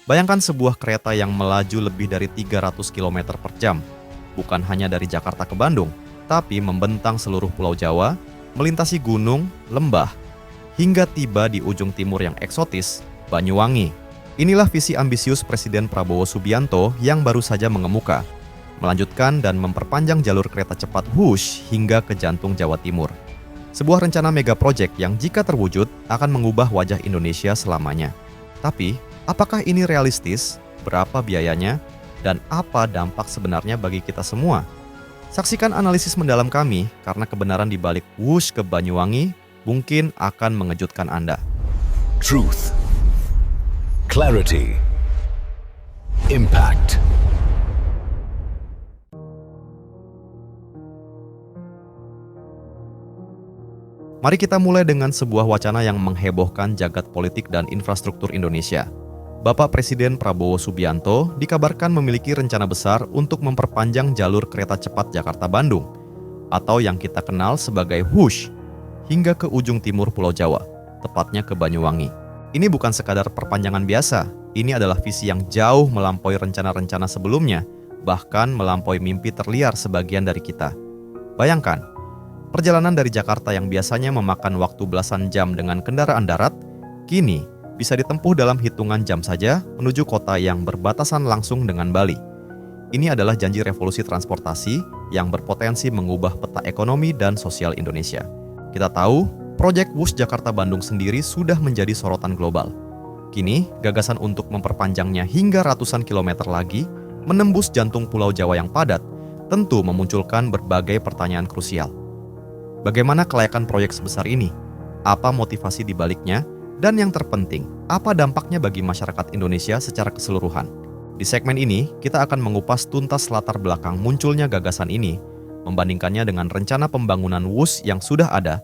Bayangkan sebuah kereta yang melaju lebih dari 300 km per jam, bukan hanya dari Jakarta ke Bandung, tapi membentang seluruh Pulau Jawa, melintasi gunung, lembah, hingga tiba di ujung timur yang eksotis, Banyuwangi. Inilah visi ambisius Presiden Prabowo Subianto yang baru saja mengemuka, melanjutkan dan memperpanjang jalur kereta cepat Wush hingga ke jantung Jawa Timur. Sebuah rencana mega project yang jika terwujud akan mengubah wajah Indonesia selamanya. Tapi, apakah ini realistis? Berapa biayanya? Dan apa dampak sebenarnya bagi kita semua? Saksikan analisis mendalam kami karena kebenaran di balik Wush ke Banyuwangi mungkin akan mengejutkan Anda. Truth, clarity, impact. Mari kita mulai dengan sebuah wacana yang menghebohkan jagat politik dan infrastruktur Indonesia. Bapak Presiden Prabowo Subianto dikabarkan memiliki rencana besar untuk memperpanjang jalur kereta cepat Jakarta-Bandung, atau yang kita kenal sebagai Wush, hingga ke ujung timur Pulau Jawa, tepatnya ke Banyuwangi. Ini bukan sekadar perpanjangan biasa, ini adalah visi yang jauh melampaui rencana-rencana sebelumnya, bahkan melampaui mimpi terliar sebagian dari kita. Bayangkan, perjalanan dari Jakarta yang biasanya memakan waktu belasan jam dengan kendaraan darat, kini bisa ditempuh dalam hitungan jam saja menuju kota yang berbatasan langsung dengan Bali. Ini adalah janji revolusi transportasi yang berpotensi mengubah peta ekonomi dan sosial Indonesia. Kita tahu, proyek Wush Jakarta-Bandung sendiri sudah menjadi sorotan global. Kini, gagasan untuk memperpanjangnya hingga ratusan kilometer lagi, menembus jantung Pulau Jawa yang padat, tentu memunculkan berbagai pertanyaan krusial. Bagaimana kelayakan proyek sebesar ini? Apa motivasi di baliknya? Dan yang terpenting, apa dampaknya bagi masyarakat Indonesia secara keseluruhan? Di segmen ini, kita akan mengupas tuntas latar belakang munculnya gagasan ini, membandingkannya dengan rencana pembangunan Wush yang sudah ada,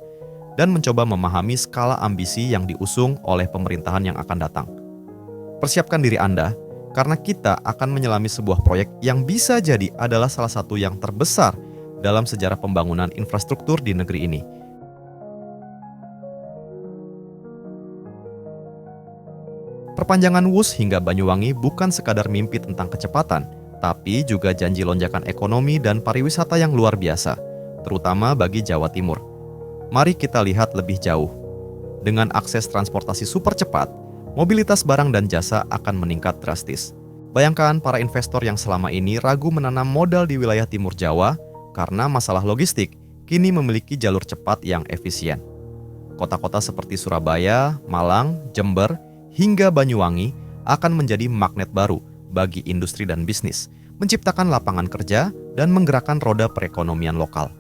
dan mencoba memahami skala ambisi yang diusung oleh pemerintahan yang akan datang. Persiapkan diri Anda, karena kita akan menyelami sebuah proyek yang bisa jadi adalah salah satu yang terbesar dalam sejarah pembangunan infrastruktur di negeri ini. Perpanjangan Wush hingga Banyuwangi bukan sekadar mimpi tentang kecepatan, tapi juga janji lonjakan ekonomi dan pariwisata yang luar biasa, terutama bagi Jawa Timur. Mari kita lihat lebih jauh. Dengan akses transportasi super cepat, mobilitas barang dan jasa akan meningkat drastis. Bayangkan para investor yang selama ini ragu menanam modal di wilayah Timur Jawa karena masalah logistik, kini memiliki jalur cepat yang efisien. Kota-kota seperti Surabaya, Malang, Jember, hingga Banyuwangi akan menjadi magnet baru bagi industri dan bisnis, menciptakan lapangan kerja dan menggerakkan roda perekonomian lokal.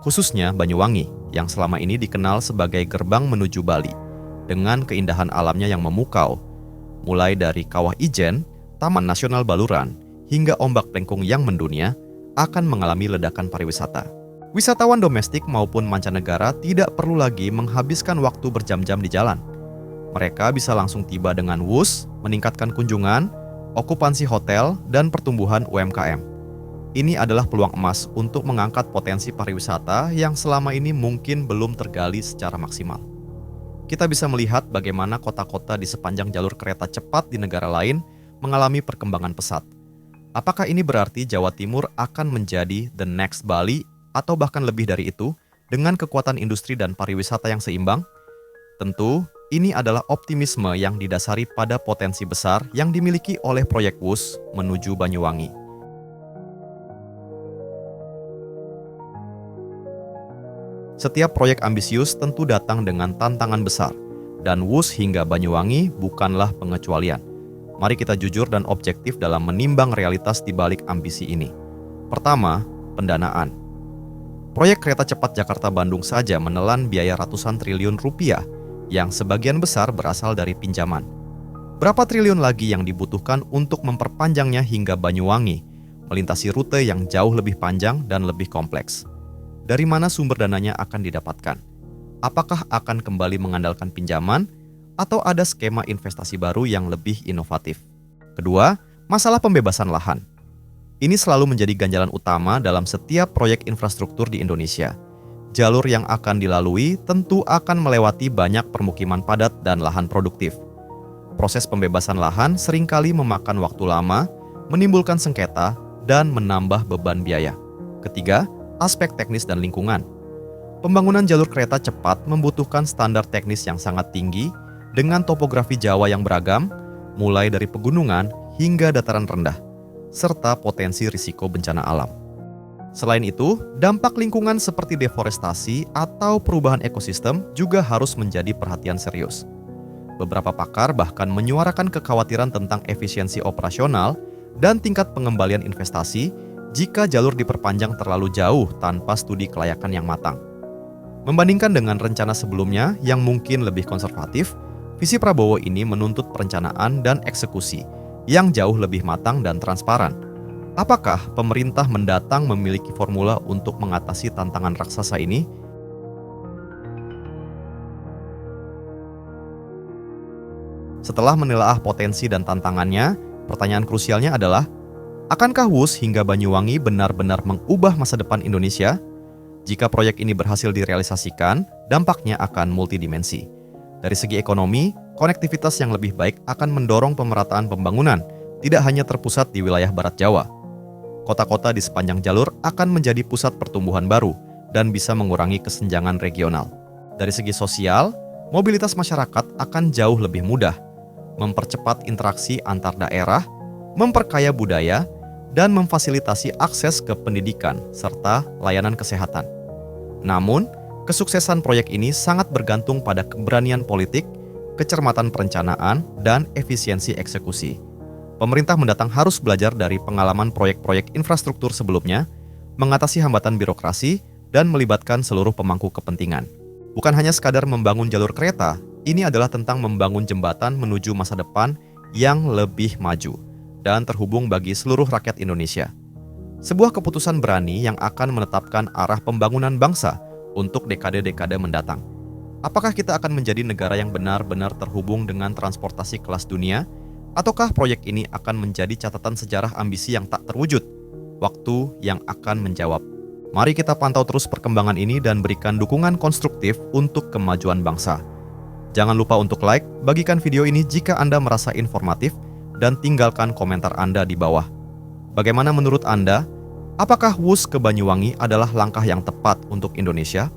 Khususnya Banyuwangi, yang selama ini dikenal sebagai gerbang menuju Bali, dengan keindahan alamnya yang memukau, mulai dari Kawah Ijen, Taman Nasional Baluran, hingga ombak plengkung yang mendunia, akan mengalami ledakan pariwisata. Wisatawan domestik maupun mancanegara tidak perlu lagi menghabiskan waktu berjam-jam di jalan. Mereka bisa langsung tiba dengan Wush, meningkatkan kunjungan, okupansi hotel, dan pertumbuhan UMKM. Ini adalah peluang emas untuk mengangkat potensi pariwisata yang selama ini mungkin belum tergali secara maksimal. Kita bisa melihat bagaimana kota-kota di sepanjang jalur kereta cepat di negara lain mengalami perkembangan pesat. Apakah ini berarti Jawa Timur akan menjadi the next Bali atau bahkan lebih dari itu dengan kekuatan industri dan pariwisata yang seimbang? Tentu, ini adalah optimisme yang didasari pada potensi besar yang dimiliki oleh proyek Wush menuju Banyuwangi. Setiap proyek ambisius tentu datang dengan tantangan besar, dan Wush hingga Banyuwangi bukanlah pengecualian. Mari kita jujur dan objektif dalam menimbang realitas di balik ambisi ini. Pertama, pendanaan. Proyek kereta cepat Jakarta-Bandung saja menelan biaya ratusan triliun rupiah, yang sebagian besar berasal dari pinjaman. Berapa triliun lagi yang dibutuhkan untuk memperpanjangnya hingga Banyuwangi, melintasi rute yang jauh lebih panjang dan lebih kompleks? Dari mana sumber dananya akan didapatkan? Apakah akan kembali mengandalkan pinjaman, atau ada skema investasi baru yang lebih inovatif? Kedua, masalah pembebasan lahan. Ini selalu menjadi ganjalan utama dalam setiap proyek infrastruktur di Indonesia. Jalur yang akan dilalui tentu akan melewati banyak permukiman padat dan lahan produktif. Proses pembebasan lahan seringkali memakan waktu lama, menimbulkan sengketa, dan menambah beban biaya. Ketiga, aspek teknis dan lingkungan. Pembangunan jalur kereta cepat membutuhkan standar teknis yang sangat tinggi dengan topografi Jawa yang beragam, mulai dari pegunungan hingga dataran rendah, serta potensi risiko bencana alam. Selain itu, dampak lingkungan seperti deforestasi atau perubahan ekosistem juga harus menjadi perhatian serius. Beberapa pakar bahkan menyuarakan kekhawatiran tentang efisiensi operasional dan tingkat pengembalian investasi jika jalur diperpanjang terlalu jauh tanpa studi kelayakan yang matang. Membandingkan dengan rencana sebelumnya yang mungkin lebih konservatif, visi Prabowo ini menuntut perencanaan dan eksekusi yang jauh lebih matang dan transparan. Apakah pemerintah mendatang memiliki formula untuk mengatasi tantangan raksasa ini? Setelah menelaah potensi dan tantangannya, pertanyaan krusialnya adalah, akankah WUS hingga Banyuwangi benar-benar mengubah masa depan Indonesia? Jika proyek ini berhasil direalisasikan, dampaknya akan multidimensi. Dari segi ekonomi, konektivitas yang lebih baik akan mendorong pemerataan pembangunan, tidak hanya terpusat di wilayah Barat Jawa. Kota-kota di sepanjang jalur akan menjadi pusat pertumbuhan baru dan bisa mengurangi kesenjangan regional. Dari segi sosial, mobilitas masyarakat akan jauh lebih mudah, mempercepat interaksi antar daerah, memperkaya budaya, dan memfasilitasi akses ke pendidikan serta layanan kesehatan. Namun, kesuksesan proyek ini sangat bergantung pada keberanian politik, kecermatan perencanaan, dan efisiensi eksekusi. Pemerintah mendatang harus belajar dari pengalaman proyek-proyek infrastruktur sebelumnya, mengatasi hambatan birokrasi, dan melibatkan seluruh pemangku kepentingan. Bukan hanya sekadar membangun jalur kereta, ini adalah tentang membangun jembatan menuju masa depan yang lebih maju dan terhubung bagi seluruh rakyat Indonesia. Sebuah keputusan berani yang akan menetapkan arah pembangunan bangsa untuk dekade-dekade mendatang. Apakah kita akan menjadi negara yang benar-benar terhubung dengan transportasi kelas dunia? Ataukah proyek ini akan menjadi catatan sejarah ambisi yang tak terwujud? Waktu yang akan menjawab. Mari kita pantau terus perkembangan ini dan berikan dukungan konstruktif untuk kemajuan bangsa. Jangan lupa untuk like, bagikan video ini jika Anda merasa informatif, dan tinggalkan komentar Anda di bawah. Bagaimana menurut Anda? Apakah WUS ke Banyuwangi adalah langkah yang tepat untuk Indonesia?